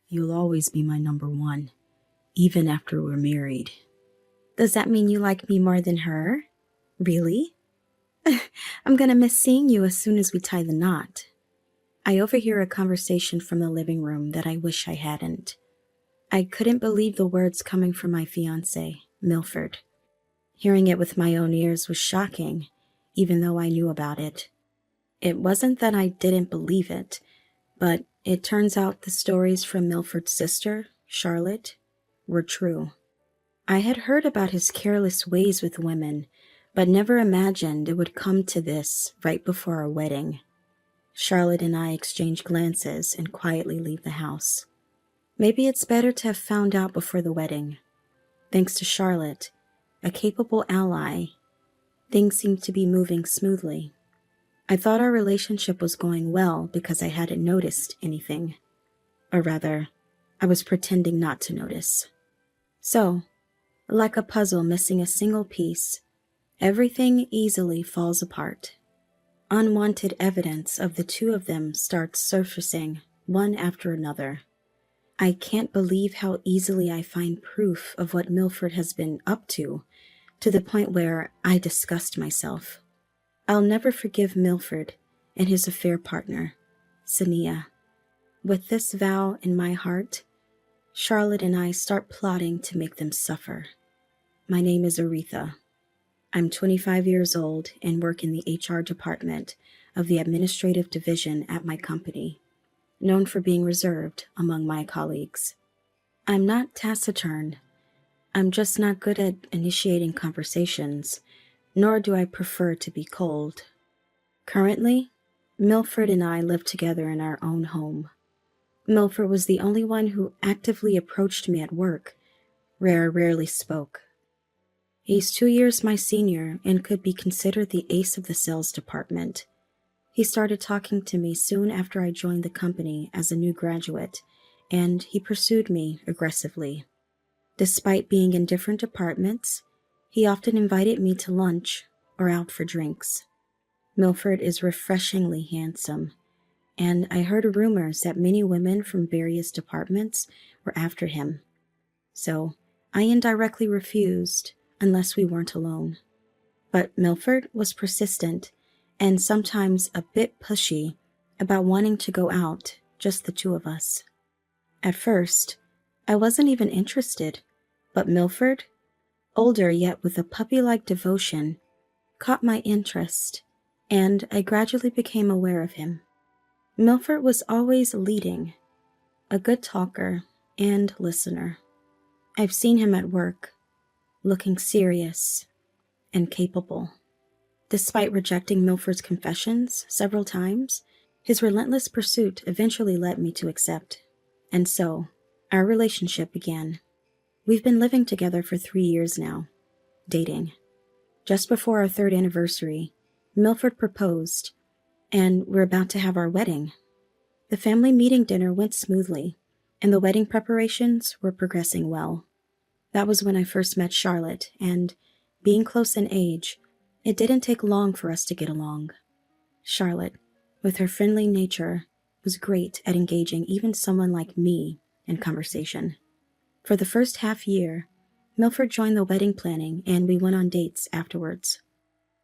You'll always be my number one, even after we're married. Does that mean you like me more than her? Really? I'm gonna miss seeing you as soon as we tie the knot. I overhear a conversation from the living room that I wish I hadn't. I couldn't believe the words coming from my fiancé, Milford. Hearing it with my own ears was shocking, even though I knew about it. It wasn't that I didn't believe it, but it turns out the stories from Milford's sister, Charlotte, were true. I had heard about his careless ways with women, but never imagined it would come to this right before our wedding. Charlotte and I exchange glances and quietly leave the house. Maybe it's better to have found out before the wedding. Thanks to Charlotte, a capable ally, things seemed to be moving smoothly. I thought our relationship was going well because I hadn't noticed anything. Or rather, I was pretending not to notice. So, like a puzzle missing a single piece, everything easily falls apart. Unwanted evidence of the two of them starts surfacing, one after another. I can't believe how easily I find proof of what Milford has been up to the point where I disgust myself. I'll never forgive Milford and his affair partner, Sania. With this vow in my heart, Charlotte and I start plotting to make them suffer. My name is Aretha. I'm 25 years old and work in the HR department of the administrative division at my company, known for being reserved among my colleagues. I'm not taciturn. I'm just not good at initiating conversations, nor do I prefer to be cold. Currently, Milford and I live together in our own home. Milford was the only one who actively approached me at work, where I rarely spoke. He's 2 years my senior and could be considered the ace of the sales department. He started talking to me soon after I joined the company as a new graduate, and he pursued me aggressively. Despite being in different departments, he often invited me to lunch or out for drinks. Milford is refreshingly handsome, and I heard rumors that many women from various departments were after him. So I indirectly refused unless we weren't alone. But Milford was persistent and sometimes a bit pushy about wanting to go out, just the two of us. At first, I wasn't even interested, but Milford, older yet with a puppy-like devotion, caught my interest, and I gradually became aware of him. Milford was always leading, a good talker and listener. I've seen him at work, looking serious and capable. Despite rejecting Milford's confessions several times, his relentless pursuit eventually led me to accept. And so, our relationship began. We've been living together for 3 years now, dating. Just before our 3rd anniversary, Milford proposed, and we're about to have our wedding. The family meeting dinner went smoothly, and the wedding preparations were progressing well. That was when I first met Charlotte, and, being close in age, it didn't take long for us to get along. Charlotte, with her friendly nature, was great at engaging even someone like me in conversation. For the first half year, Milford joined the wedding planning and we went on dates afterwards.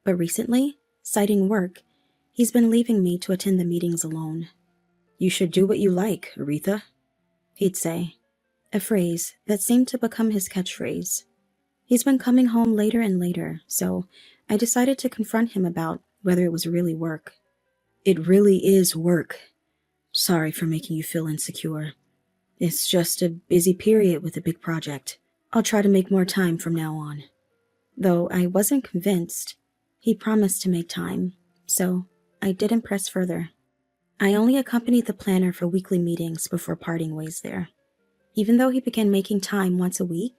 But recently, citing work, he's been leaving me to attend the meetings alone. "You should do what you like, Aretha," he'd say, a phrase that seemed to become his catchphrase. He's been coming home later and later, so I decided to confront him about whether it was really work. "It really is work. Sorry for making you feel insecure. It's just a busy period with a big project. I'll try to make more time from now on." Though I wasn't convinced, he promised to make time, so I didn't press further. I only accompanied the planner for weekly meetings before parting ways there. Even though he began making time once a week,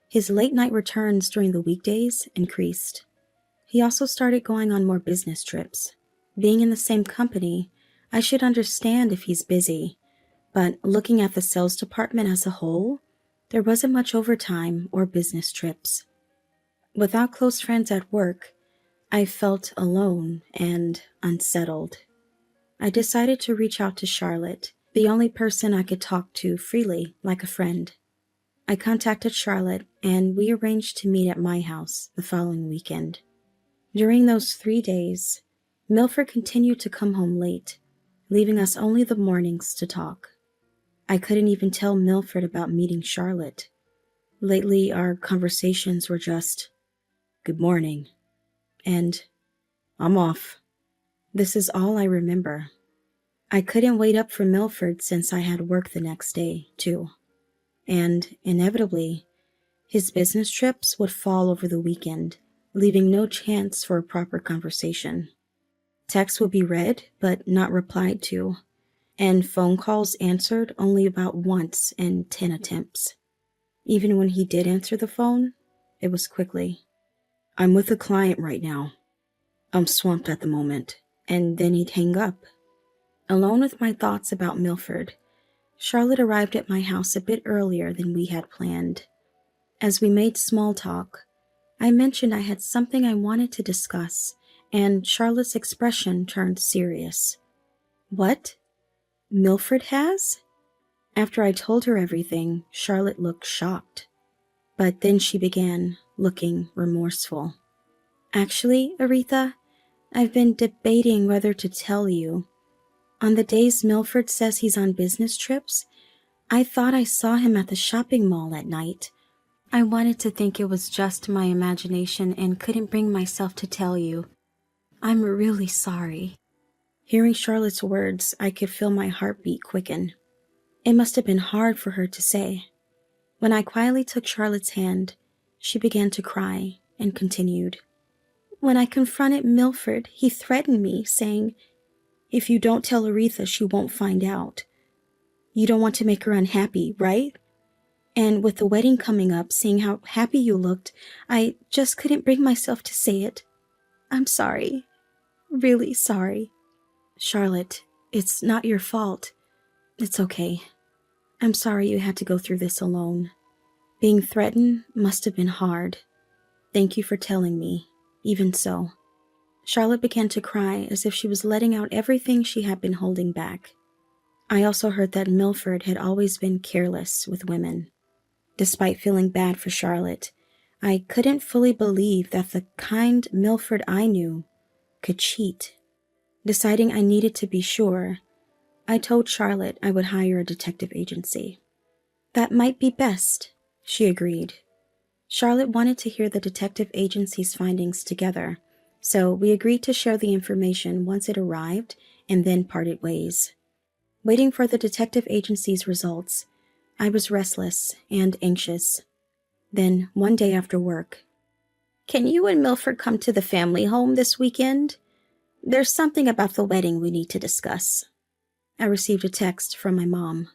his late-night returns during the weekdays increased. He also started going on more business trips. Being in the same company, I should understand if he's busy, but looking at the sales department as a whole, there wasn't much overtime or business trips. Without close friends at work, I felt alone and unsettled. I decided to reach out to Charlotte The only person I could talk to freely, like a friend. I contacted Charlotte, and we arranged to meet at my house the following weekend. During those 3 days, Milford continued to come home late, leaving us only the mornings to talk. I couldn't even tell Milford about meeting Charlotte. Lately, our conversations were just, "Good morning," and "I'm off." This is all I remember. I couldn't wait up for Milford since I had work the next day, too. And, inevitably, his business trips would fall over the weekend, leaving no chance for a proper conversation. Texts would be read, but not replied to, and phone calls answered only about once in 10 attempts. Even when he did answer the phone, it was quickly, "I'm with a client right now. I'm swamped at the moment," and then he'd hang up. Alone with my thoughts about Milford, Charlotte arrived at my house a bit earlier than we had planned. As we made small talk, I mentioned I had something I wanted to discuss, and Charlotte's expression turned serious. "What? Milford has?" After I told her everything, Charlotte looked shocked. But then she began looking remorseful. "Actually, Aretha, I've been debating whether to tell you. On the days Milford says he's on business trips, I thought I saw him at the shopping mall at night. I wanted to think it was just my imagination and couldn't bring myself to tell you. I'm really sorry." Hearing Charlotte's words, I could feel my heartbeat quicken. It must have been hard for her to say. When I quietly took Charlotte's hand, she began to cry and continued. "When I confronted Milford, he threatened me, saying, 'If you don't tell Aretha, she won't find out. You don't want to make her unhappy, right? And with the wedding coming up, seeing how happy you looked, I just couldn't bring myself to say it. I'm sorry. Really sorry. Charlotte, it's not your fault. It's okay. I'm sorry you had to go through this alone. Being threatened must have been hard. Thank you for telling me, even so." Charlotte began to cry as if she was letting out everything she had been holding back. I also heard that Milford had always been careless with women. Despite feeling bad for Charlotte, I couldn't fully believe that the kind Milford I knew could cheat. Deciding I needed to be sure, I told Charlotte I would hire a detective agency. "That might be best," she agreed. Charlotte wanted to hear the detective agency's findings together, so we agreed to share the information once it arrived and then parted ways. Waiting for the detective agency's results, I was restless and anxious. Then, one day after work, "Can you and Milford come to the family home this weekend? There's something about the wedding we need to discuss." I received a text from my mom.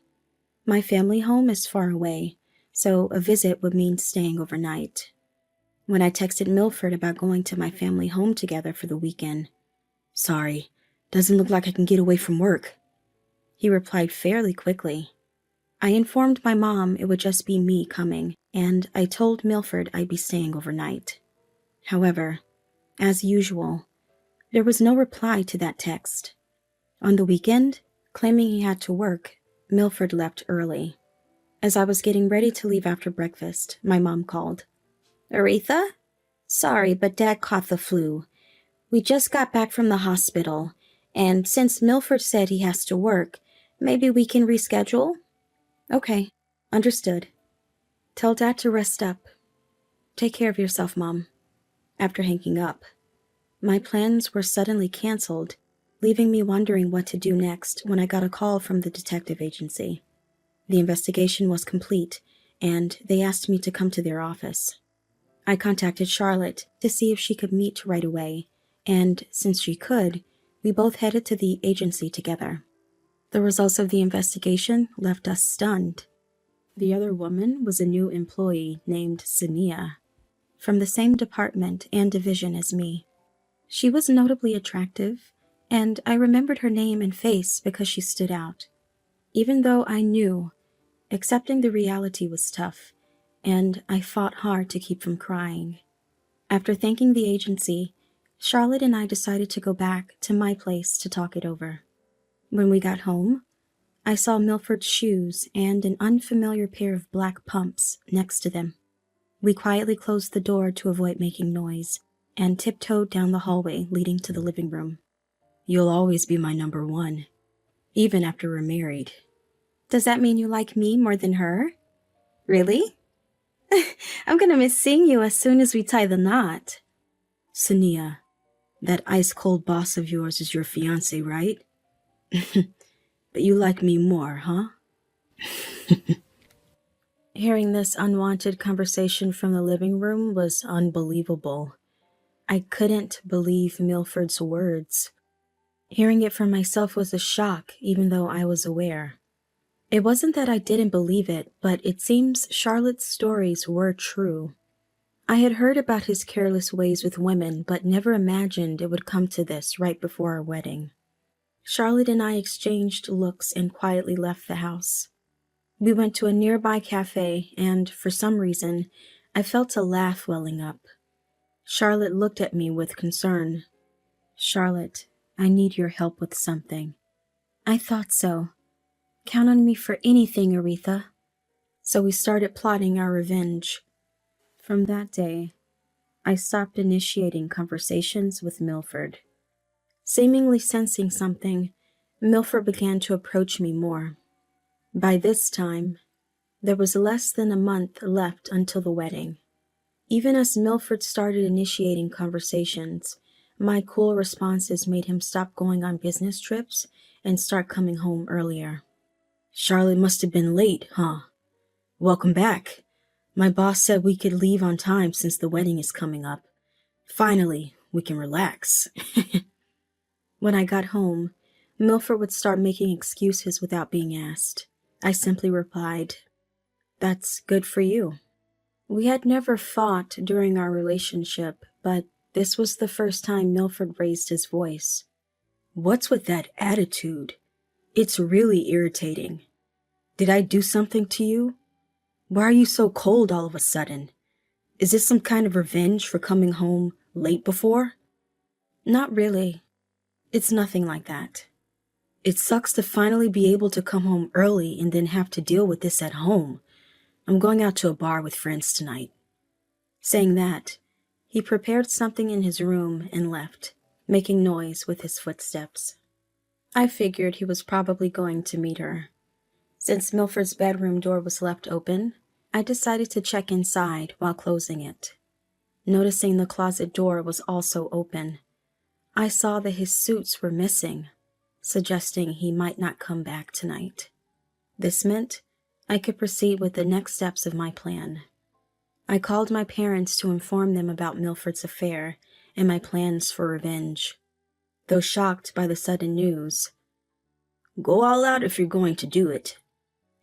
My family home is far away, so a visit would mean staying overnight. When I texted Milford about going to my family home together for the weekend, "Sorry, doesn't look like I can get away from work," he replied fairly quickly. I informed my mom it would just be me coming, and I told Milford I'd be staying overnight. However, as usual, there was no reply to that text. On the weekend, claiming he had to work, Milford left early. As I was getting ready to leave after breakfast, my mom called. "Aretha? Sorry, but Dad caught the flu. We just got back from the hospital, and since Milford said he has to work, maybe we can reschedule?" "Okay, understood. Tell Dad to rest up. Take care of yourself, Mom." After hanging up, my plans were suddenly canceled, leaving me wondering what to do next when I got a call from the detective agency. The investigation was complete, and they asked me to come to their office. I contacted Charlotte to see if she could meet right away, and since she could, we both headed to the agency together. The results of the investigation left us stunned. The other woman was a new employee named Sania, from the same department and division as me. She was notably attractive, and I remembered her name and face because she stood out. Even though I knew, accepting the reality was tough, and I fought hard to keep from crying. After thanking the agency, Charlotte and I decided to go back to my place to talk it over. When we got home, I saw Milford's shoes and an unfamiliar pair of black pumps next to them. We quietly closed the door to avoid making noise and tiptoed down the hallway leading to the living room. You'll always be my number one, even after we're married. Does that mean you like me more than her? Really? I'm gonna miss seeing you as soon as we tie the knot. Sania, that ice-cold boss of yours is your fiancé, right? But you like me more, huh? Hearing this unwanted conversation from the living room was unbelievable. I couldn't believe Milford's words. Hearing it for myself was a shock, even though I was aware. It wasn't that I didn't believe it, but it seems Charlotte's stories were true. I had heard about his careless ways with women, but never imagined it would come to this right before our wedding. Charlotte and I exchanged looks and quietly left the house. We went to a nearby cafe, and for some reason, I felt a laugh welling up. Charlotte looked at me with concern. Charlotte, I need your help with something. I thought so. Count on me for anything, Aretha. So we started plotting our revenge. From that day, I stopped initiating conversations with Milford. Seemingly sensing something, Milford began to approach me more. By this time, there was less than a month left until the wedding. Even as Milford started initiating conversations, my cool responses made him stop going on business trips and start coming home earlier. Charlotte must have been late, huh? Welcome back. My boss said we could leave on time since the wedding is coming up. Finally, we can relax. When I got home, Milford would start making excuses without being asked. I simply replied, "That's good for you." We had never fought during our relationship, but this was the first time Milford raised his voice. What's with that attitude? It's really irritating. Did I do something to you? Why are you so cold all of a sudden? Is this some kind of revenge for coming home late before? Not really. It's nothing like that. It sucks to finally be able to come home early and then have to deal with this at home. I'm going out to a bar with friends tonight. Saying that, he prepared something in his room and left, making noise with his footsteps. I figured he was probably going to meet her. Since Milford's bedroom door was left open, I decided to check inside while closing it. Noticing the closet door was also open, I saw that his suits were missing, suggesting he might not come back tonight. This meant I could proceed with the next steps of my plan. I called my parents to inform them about Milford's affair and my plans for revenge. Though shocked by the sudden news, "Go all out if you're going to do it,"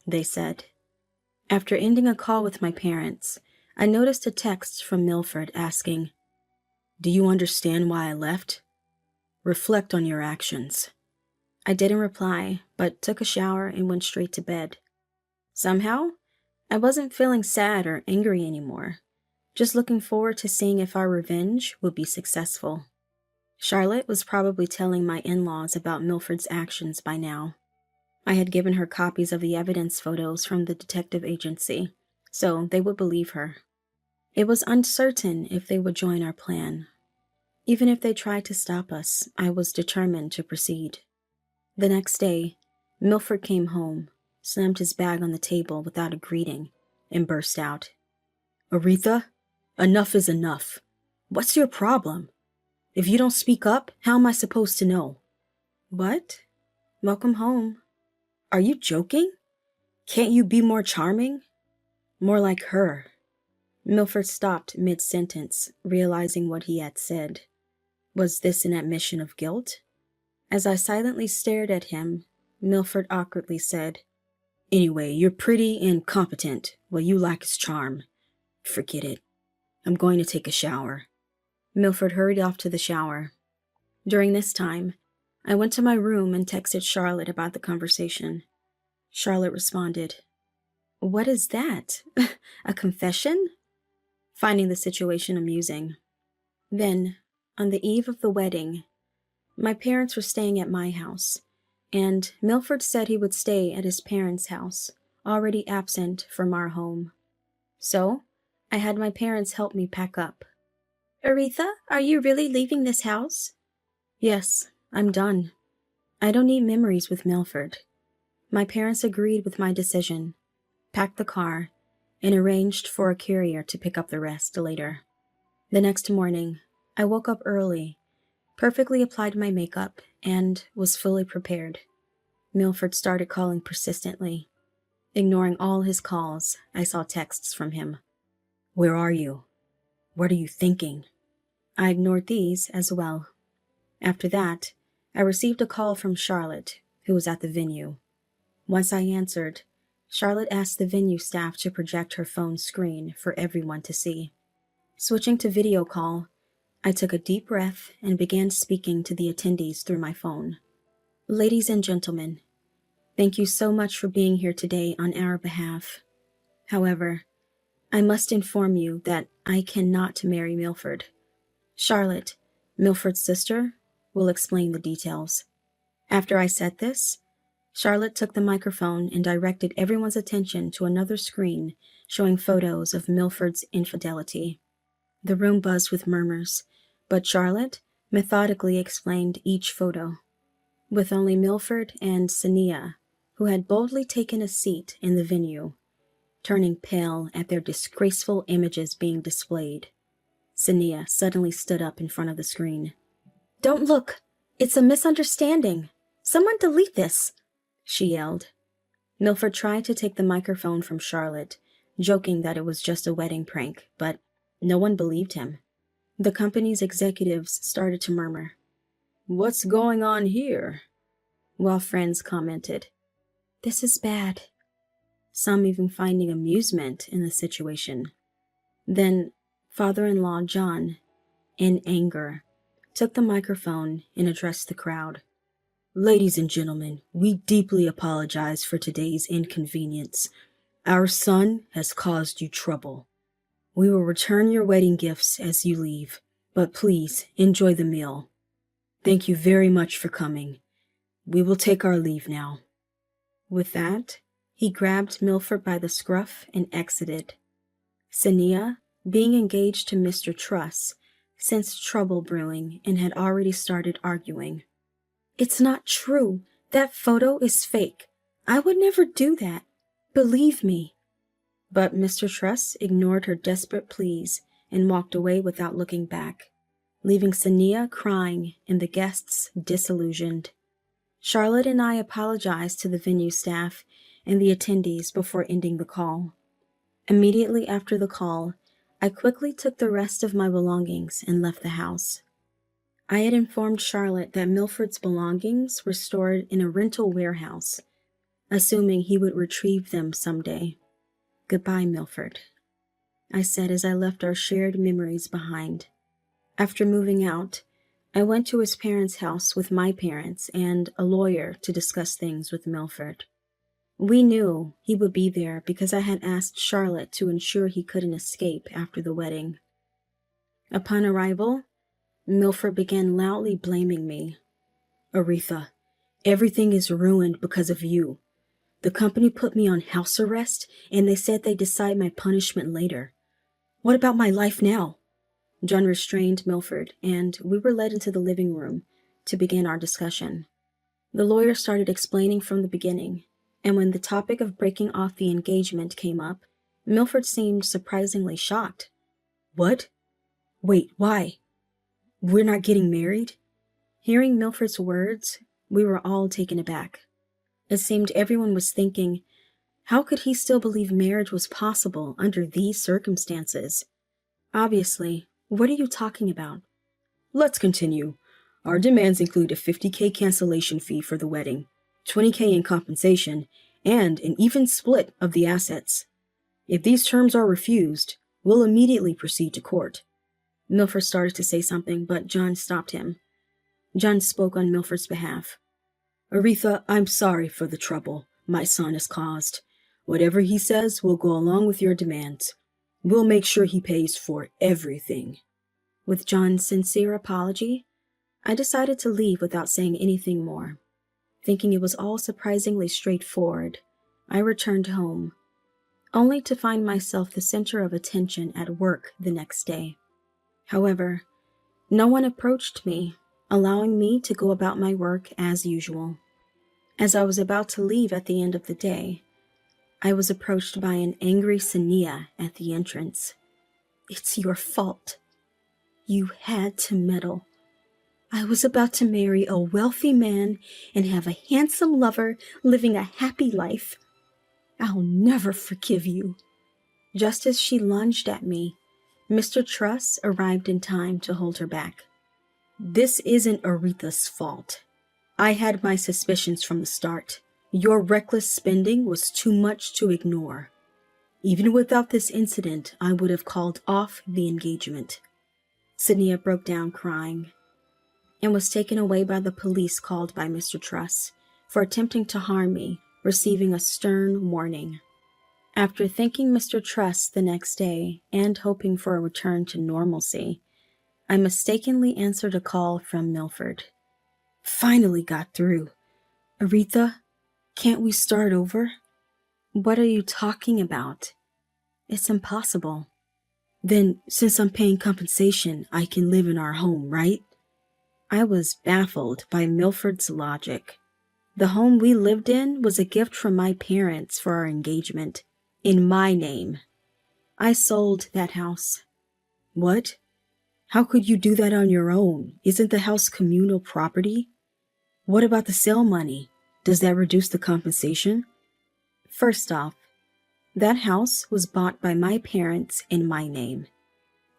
they said. After ending a call with my parents, I noticed a text from Milford asking, "Do you understand why I left? Reflect on your actions." I didn't reply, but took a shower and went straight to bed. Somehow, I wasn't feeling sad or angry anymore, just looking forward to seeing if our revenge would be successful. Charlotte was probably telling my in-laws about Milford's actions by now. I had given her copies of the evidence photos from the detective agency, so they would believe her. It was uncertain if they would join our plan. Even if they tried to stop us, I was determined to proceed. The next day, Milford came home, slammed his bag on the table without a greeting, and burst out. "Aretha, enough is enough. What's your problem? If you don't speak up, how am I supposed to know?" "What? Welcome home." "Are you joking? Can't you be more charming? More like her?" Milford stopped mid-sentence, realizing what he had said. Was this an admission of guilt? As I silently stared at him, Milford awkwardly said, "Anyway, you're pretty and competent. What you lack is charm. Forget it. I'm going to take a shower." Milford hurried off to the shower. During this time, I went to my room and texted Charlotte about the conversation. Charlotte responded, "What is that? A confession?" Finding the situation amusing. Then, on the eve of the wedding, my parents were staying at my house, and Milford said he would stay at his parents' house, already absent from our home. So, I had my parents help me pack up. Aretha, are you really leaving this house? Yes, I'm done. I don't need memories with Milford. My parents agreed with my decision, packed the car, and arranged for a courier to pick up the rest later. The next morning, I woke up early, perfectly applied my makeup, and was fully prepared. Milford started calling persistently. Ignoring all his calls, I saw texts from him. Where are you? What are you thinking? I ignored these as well. After that, I received a call from Charlotte, who was at the venue. Once I answered, Charlotte asked the venue staff to project her phone screen for everyone to see. Switching to video call, I took a deep breath and began speaking to the attendees through my phone. Ladies and gentlemen, thank you so much for being here today on our behalf. However, I must inform you that I cannot marry Milford. Charlotte, Milford's sister, will explain the details. After I said this, Charlotte took the microphone and directed everyone's attention to another screen showing photos of Milford's infidelity. The room buzzed with murmurs, but Charlotte methodically explained each photo. With only Milford and Sania, who had boldly taken a seat in the venue, turning pale at their disgraceful images being displayed. Sania suddenly stood up in front of the screen. Don't look! It's a misunderstanding! Someone delete this! She yelled. Milford tried to take the microphone from Charlotte, joking that it was just a wedding prank, but no one believed him. The company's executives started to murmur, What's going on here? While friends commented, This is bad. Some even finding amusement in the situation. Then, father-in-law John, in anger, took the microphone and addressed the crowd. Ladies and gentlemen, we deeply apologize for today's inconvenience. Our son has caused you trouble. We will return your wedding gifts as you leave, but please enjoy the meal. Thank you very much for coming. We will take our leave now. With that, he grabbed Milford by the scruff and exited. Sania, being engaged to Mr. Truss, sensed trouble brewing and had already started arguing. It's not true. That photo is fake. I would never do that. Believe me. But Mr. Truss ignored her desperate pleas and walked away without looking back, leaving Sania crying and the guests disillusioned. Charlotte and I apologized to the venue staff and the attendees before ending the call. Immediately after the call, I quickly took the rest of my belongings and left the house. I had informed Charlotte that Milford's belongings were stored in a rental warehouse, assuming he would retrieve them someday. Goodbye, Milford, I said as I left our shared memories behind. After moving out, I went to his parents' house with my parents and a lawyer to discuss things with Milford. We knew he would be there because I had asked Charlotte to ensure he couldn't escape after the wedding. Upon arrival, Milford began loudly blaming me. Aretha, everything is ruined because of you. The company put me on house arrest, and they said they'd decide my punishment later. What about my life now? John restrained Milford, and we were led into the living room to begin our discussion. The lawyer started explaining from the beginning, and when the topic of breaking off the engagement came up, Milford seemed surprisingly shocked. What? Wait, why? We're not getting married? Hearing Milford's words, we were all taken aback. It seemed everyone was thinking, how could he still believe marriage was possible under these circumstances? Obviously, what are you talking about? Let's continue. Our demands include a $50,000 cancellation fee for the wedding, $20,000 in compensation, and an even split of the assets. If these terms are refused, we'll immediately proceed to court. Milford started to say something, but John stopped him. John spoke on Milford's behalf. Aretha, I'm sorry for the trouble my son has caused. Whatever he says will go along with your demands. We'll make sure he pays for everything. With John's sincere apology, I decided to leave without saying anything more. Thinking it was all surprisingly straightforward, I returned home, only to find myself the center of attention at work the next day. However, no one approached me, allowing me to go about my work as usual. As I was about to leave at the end of the day, I was approached by an angry Sania at the entrance. "It's your fault. You had to meddle. I was about to marry a wealthy man and have a handsome lover living a happy life. I'll never forgive you." Just as she lunged at me, Mr. Truss arrived in time to hold her back. "This isn't Aretha's fault. I had my suspicions from the start. Your reckless spending was too much to ignore. Even without this incident, I would have called off the engagement." Sydney broke down crying and was taken away by the police called by Mr. Truss for attempting to harm me, receiving a stern warning. After thanking Mr. Truss the next day and hoping for a return to normalcy, I mistakenly answered a call from Milford. "Finally got through. Aretha, can't we start over?" "What are you talking about? It's impossible." "Then, since I'm paying compensation, I can live in our home, right?" I was baffled by Milford's logic. The home we lived in was a gift from my parents for our engagement, in my name. I sold that house. "What? How could you do that on your own? Isn't the house communal property? What about the sale money? Does that reduce the compensation?" "First off, that house was bought by my parents in my name.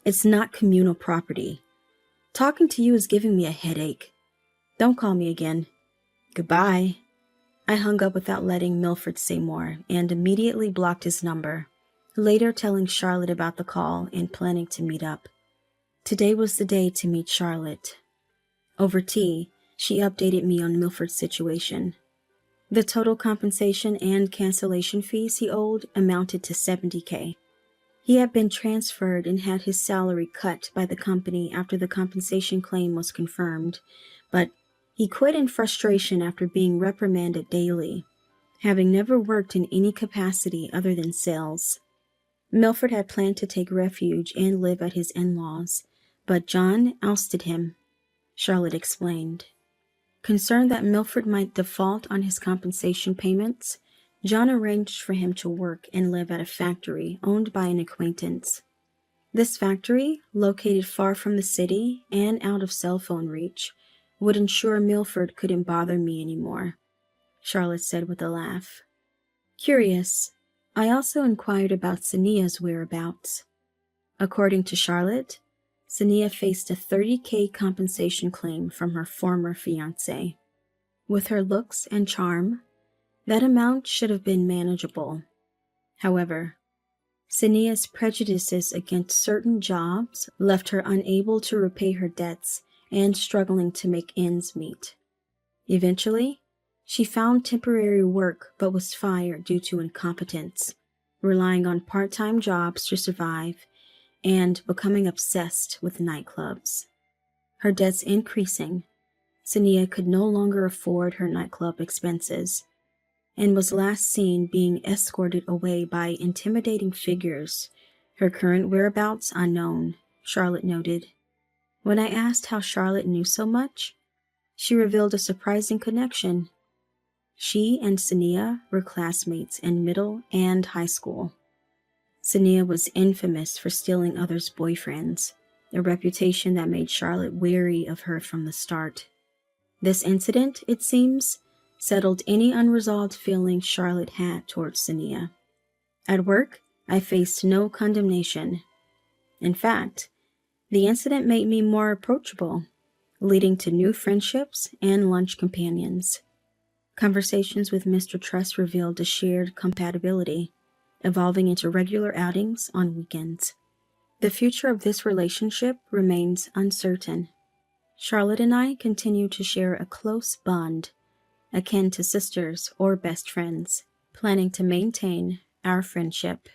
It's not communal property. Talking to you is giving me a headache. Don't call me again. Goodbye." I hung up without letting Milford say more and immediately blocked his number, later telling Charlotte about the call and planning to meet up. Today was the day to meet Charlotte. Over tea, she updated me on Milford's situation. The total compensation and cancellation fees he owed amounted to $70K. He had been transferred and had his salary cut by the company after the compensation claim was confirmed, but he quit in frustration after being reprimanded daily, having never worked in any capacity other than sales. Milford had planned to take refuge and live at his in-laws, but John ousted him, Charlotte explained. Concerned that Milford might default on his compensation payments, John arranged for him to work and live at a factory owned by an acquaintance. This factory, located far from the city and out of cell phone reach, would ensure Milford couldn't bother me anymore, Charlotte said with a laugh. Curious, I also inquired about Sania's whereabouts. According to Charlotte, Sania faced a $30K compensation claim from her former fiancé. With her looks and charm, that amount should have been manageable. However, Sania's prejudices against certain jobs left her unable to repay her debts and struggling to make ends meet. Eventually, she found temporary work but was fired due to incompetence, relying on part-time jobs to survive and becoming obsessed with nightclubs. Her debts increasing, Sania could no longer afford her nightclub expenses and was last seen being escorted away by intimidating figures, her current whereabouts unknown, Charlotte noted. When I asked how Charlotte knew so much, she revealed a surprising connection. She and Sania were classmates in middle and high school. Sania was infamous for stealing others' boyfriends, a reputation that made Charlotte wary of her from the start. This incident, it seems, settled any unresolved feelings Charlotte had towards Sania. At work, I faced no condemnation. In fact, the incident made me more approachable, leading to new friendships and lunch companions. Conversations with Mr. Truss revealed a shared compatibility, evolving into regular outings on weekends. The future of this relationship remains uncertain. Charlotte and I continue to share a close bond, akin to sisters or best friends, planning to maintain our friendship.